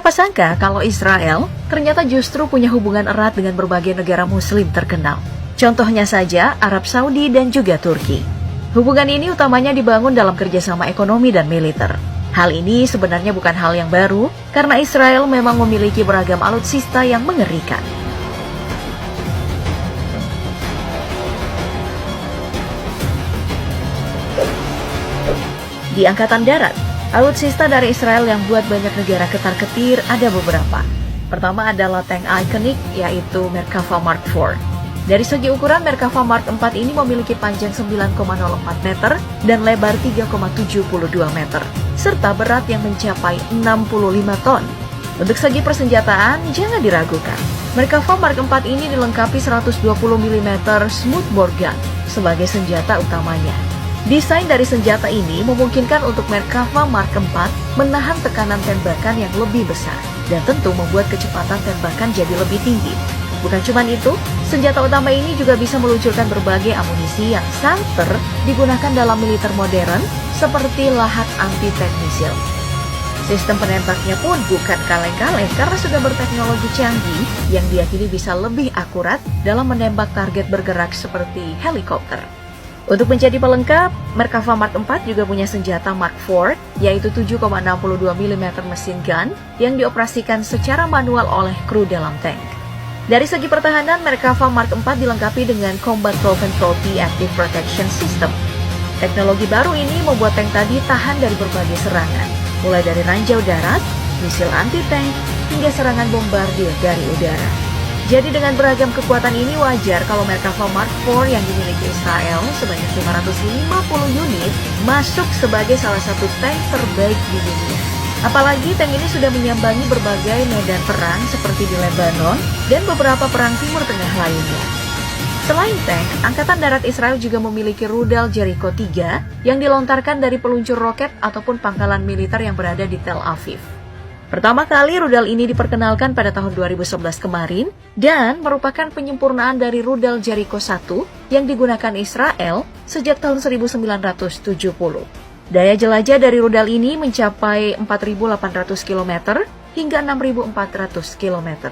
Siapa sangka kalau Israel ternyata justru punya hubungan erat dengan berbagai negara muslim terkenal. Contohnya saja Arab Saudi dan juga Turki. Hubungan ini utamanya dibangun dalam kerjasama ekonomi dan militer. Hal ini sebenarnya bukan hal yang baru, karena Israel memang memiliki beragam alutsista yang mengerikan. Di Angkatan Darat, alutsista dari Israel yang buat banyak negara ketar-ketir ada beberapa. Pertama adalah tank ikonik, yaitu Merkava Mark IV. Dari segi ukuran, Merkava Mark IV ini memiliki panjang 9,04 meter dan lebar 3,72 meter, serta berat yang mencapai 65 ton. Untuk segi persenjataan, jangan diragukan. Merkava Mark IV ini dilengkapi 120 mm smoothbore gun sebagai senjata utamanya. Desain dari senjata ini memungkinkan untuk Merkava Mark IV menahan tekanan tembakan yang lebih besar dan tentu membuat kecepatan tembakan jadi lebih tinggi. Bukan cuma itu, senjata utama ini juga bisa meluncurkan berbagai amunisi yang santer digunakan dalam militer modern seperti lahat anti-tank misil. Sistem penembaknya pun bukan kaleng-kaleng karena sudah berteknologi canggih yang diyakini bisa lebih akurat dalam menembak target bergerak seperti helikopter. Untuk menjadi pelengkap, Merkava Mark IV juga punya senjata Mark IV, yaitu 7,62 mm mesin gun yang dioperasikan secara manual oleh kru dalam tank. Dari segi pertahanan, Merkava Mark IV dilengkapi dengan Combat Proven Trophy Active Protection System. Teknologi baru ini membuat tank tadi tahan dari berbagai serangan, mulai dari ranjau darat, misil anti-tank, hingga serangan bombardir dari udara. Jadi dengan beragam kekuatan ini wajar kalau Merkava Mark IV yang dimiliki Israel sebanyak 550 unit masuk sebagai salah satu tank terbaik di dunia. Apalagi tank ini sudah menyambangi berbagai medan perang seperti di Lebanon dan beberapa perang Timur Tengah lainnya. Selain tank, Angkatan Darat Israel juga memiliki rudal Jericho 3 yang dilontarkan dari peluncur roket ataupun pangkalan militer yang berada di Tel Aviv. Pertama kali rudal ini diperkenalkan pada tahun 2011 kemarin dan merupakan penyempurnaan dari rudal Jericho 1 yang digunakan Israel sejak tahun 1970. Daya jelajah dari rudal ini mencapai 4.800 km hingga 6.400 km.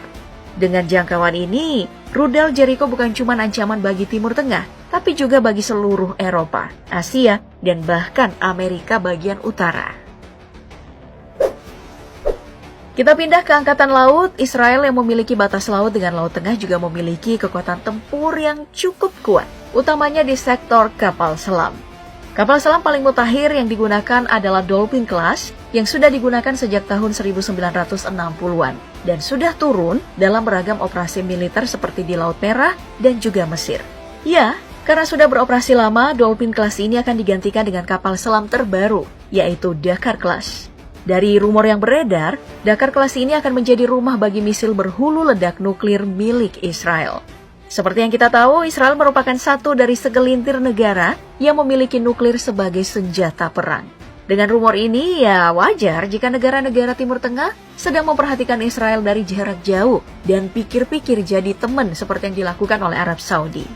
Dengan jangkauan ini, rudal Jericho bukan cuma ancaman bagi Timur Tengah, tapi juga bagi seluruh Eropa, Asia, dan bahkan Amerika bagian utara. Kita pindah ke Angkatan Laut. Israel yang memiliki batas laut dengan Laut Tengah juga memiliki kekuatan tempur yang cukup kuat, utamanya di sektor kapal selam. Kapal selam paling mutakhir yang digunakan adalah Dolphin Class yang sudah digunakan sejak tahun 1960-an dan sudah turun dalam beragam operasi militer seperti di Laut Merah dan juga Mesir. Ya, karena sudah beroperasi lama, Dolphin Class ini akan digantikan dengan kapal selam terbaru, yaitu Dakar Class. Dari rumor yang beredar, Dakar Class ini akan menjadi rumah bagi misil berhulu ledak nuklir milik Israel. Seperti yang kita tahu, Israel merupakan satu dari segelintir negara yang memiliki nuklir sebagai senjata perang. Dengan rumor ini, ya wajar jika negara-negara Timur Tengah sedang memperhatikan Israel dari jarak jauh dan pikir-pikir jadi teman seperti yang dilakukan oleh Arab Saudi.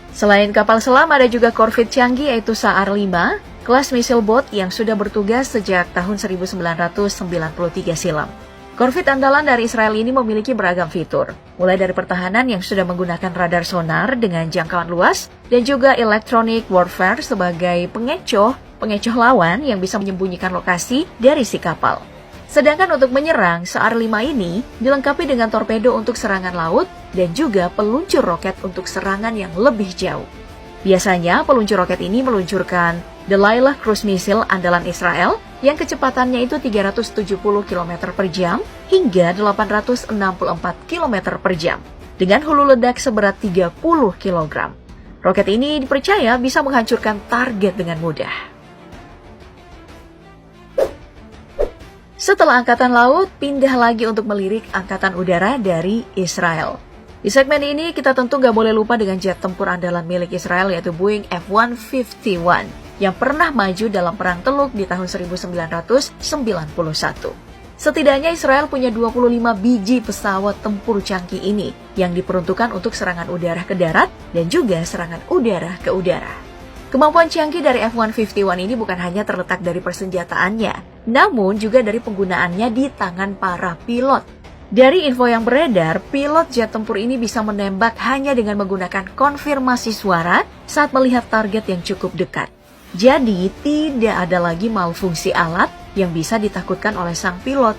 Selain kapal selam, ada juga korvet canggih yaitu Sa'ar 5, kelas misil bot yang sudah bertugas sejak tahun 1993 silam. Korvet andalan dari Israel ini memiliki beragam fitur, mulai dari pertahanan yang sudah menggunakan radar sonar dengan jangkauan luas, dan juga electronic warfare sebagai pengecoh lawan yang bisa menyembunyikan lokasi dari si kapal. Sedangkan untuk menyerang, Sa'ar 5 ini dilengkapi dengan torpedo untuk serangan laut dan juga peluncur roket untuk serangan yang lebih jauh. Biasanya, peluncur roket ini meluncurkan Delilah Cruise Missile andalan Israel yang kecepatannya itu 370 km per jam hingga 864 km per jam dengan hulu ledak seberat 30 kg. Roket ini dipercaya bisa menghancurkan target dengan mudah. Setelah Angkatan Laut, pindah lagi untuk melirik Angkatan Udara dari Israel. Di segmen ini kita tentu gak boleh lupa dengan jet tempur andalan milik Israel yaitu Boeing F-151 yang pernah maju dalam Perang Teluk di tahun 1991. Setidaknya Israel punya 25 biji pesawat tempur canggih ini yang diperuntukkan untuk serangan udara ke darat dan juga serangan udara ke udara. Kemampuan canggih dari F-151 ini bukan hanya terletak dari persenjataannya, namun juga dari penggunaannya di tangan para pilot. Dari info yang beredar, pilot jet tempur ini bisa menembak hanya dengan menggunakan konfirmasi suara saat melihat target yang cukup dekat. Jadi, tidak ada lagi malfungsi alat yang bisa ditakutkan oleh sang pilot.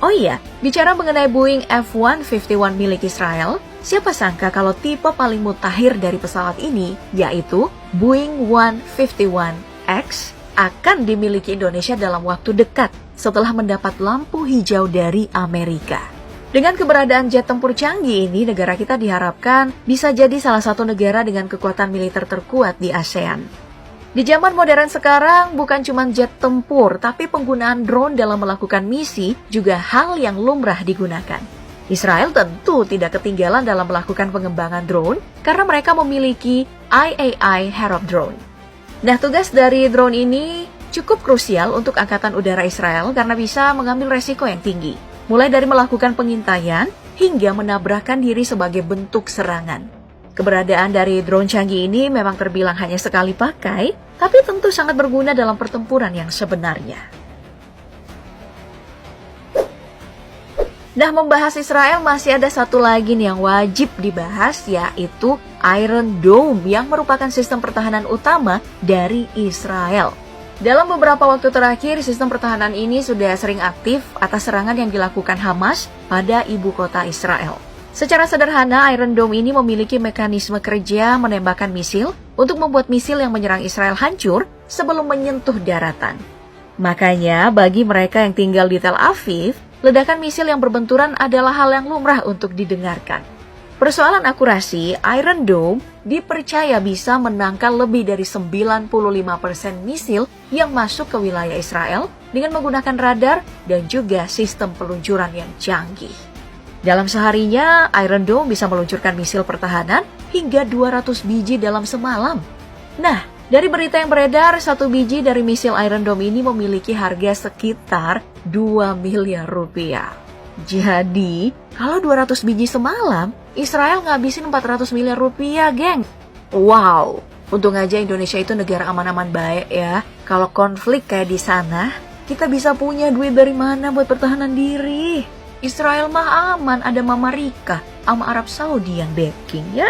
Oh iya, bicara mengenai Boeing F-151 milik Israel, siapa sangka kalau tipe paling mutakhir dari pesawat ini, yaitu Boeing 151X, akan dimiliki Indonesia dalam waktu dekat setelah mendapat lampu hijau dari Amerika. Dengan keberadaan jet tempur canggih ini, negara kita diharapkan bisa jadi salah satu negara dengan kekuatan militer terkuat di ASEAN. Di zaman modern sekarang, bukan cuma jet tempur, tapi penggunaan drone dalam melakukan misi juga hal yang lumrah digunakan. Israel tentu tidak ketinggalan dalam melakukan pengembangan drone karena mereka memiliki IAI Harop Drone. Nah, tugas dari drone ini cukup krusial untuk Angkatan Udara Israel karena bisa mengambil resiko yang tinggi, mulai dari melakukan pengintaian hingga menabrakkan diri sebagai bentuk serangan. Keberadaan dari drone canggih ini memang terbilang hanya sekali pakai, tapi tentu sangat berguna dalam pertempuran yang sebenarnya. Nah, membahas Israel masih ada satu lagi nih yang wajib dibahas, yaitu Iron Dome yang merupakan sistem pertahanan utama dari Israel. Dalam beberapa waktu terakhir, sistem pertahanan ini sudah sering aktif atas serangan yang dilakukan Hamas pada ibu kota Israel. Secara sederhana, Iron Dome ini memiliki mekanisme kerja menembakkan misil untuk membuat misil yang menyerang Israel hancur sebelum menyentuh daratan. Makanya, bagi mereka yang tinggal di Tel Aviv, ledakan misil yang berbenturan adalah hal yang lumrah untuk didengarkan. Persoalan akurasi, Iron Dome dipercaya bisa menangkal lebih dari 95% misil yang masuk ke wilayah Israel dengan menggunakan radar dan juga sistem peluncuran yang canggih. Dalam seharinya, Iron Dome bisa meluncurkan misil pertahanan hingga 200 biji dalam semalam. Nah, dari berita yang beredar, satu biji dari misil Iron Dome ini memiliki harga sekitar 2 miliar rupiah. Jadi, kalau 200 biji semalam, Israel ngabisin 400 miliar rupiah, geng. Wow, untung aja Indonesia itu negara aman-aman baik ya. Kalau konflik kayak di sana, kita bisa punya duit dari mana buat pertahanan diri. Israel mah aman, ada Mama Rika sama Arab Saudi yang backing ya.